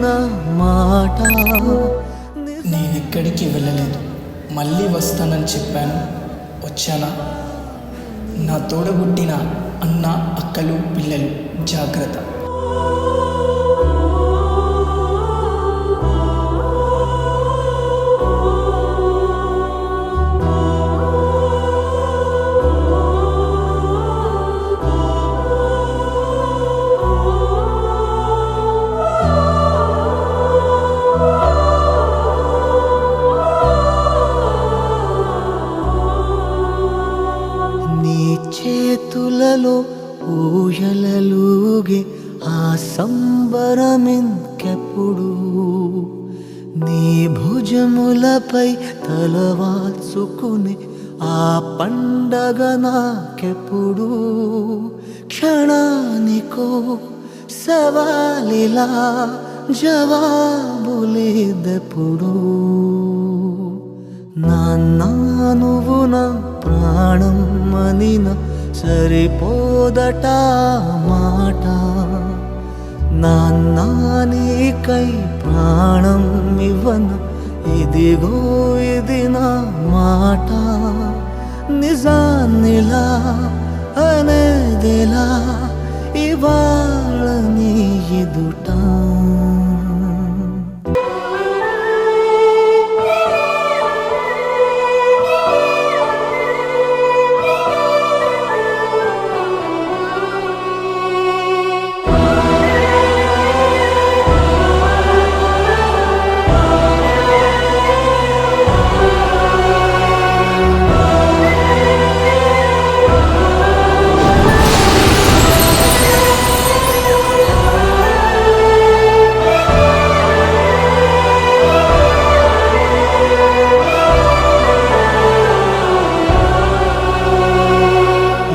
నా మాట. నేనెక్కడికి వెళ్ళలేదు, మళ్ళీ వస్తానని చెప్పాను, వచ్చానా? నా తోడబుట్టిన అన్న, అక్కలు, పిల్లలు జాగ్రత్త. చేతులలో ఊయలలుగే ఆ సంబరమింకెప్పుడు, నీ భుజములపై తలవాల్చుకుని ఆ పండగ నాకెప్పుడు. క్షణానికో సవాలిలా జవాబులేదెప్పుడు. నాన్నా నువ్వు నా ప్రాణం అనిన సరిపోదట మాట. నాన్నా నీకై ప్రాణం ఇవ్వన, ఇదిగో ఇది నా మాట. నిజాన్నిలా అనేదిలా ఇవాళ నీ ఎదుట.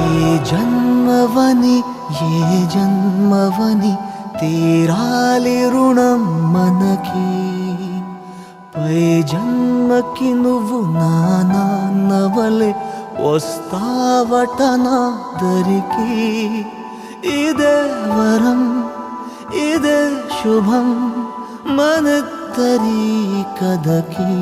ఏ జన్మవని తీరాలి రుణం మనకి. పై జన్మకి నువ్వు నా నాన్నవలే వస్తావట నా దరికి. ఇదే వరం, ఇదే శుభం మనిద్దరి కథకి.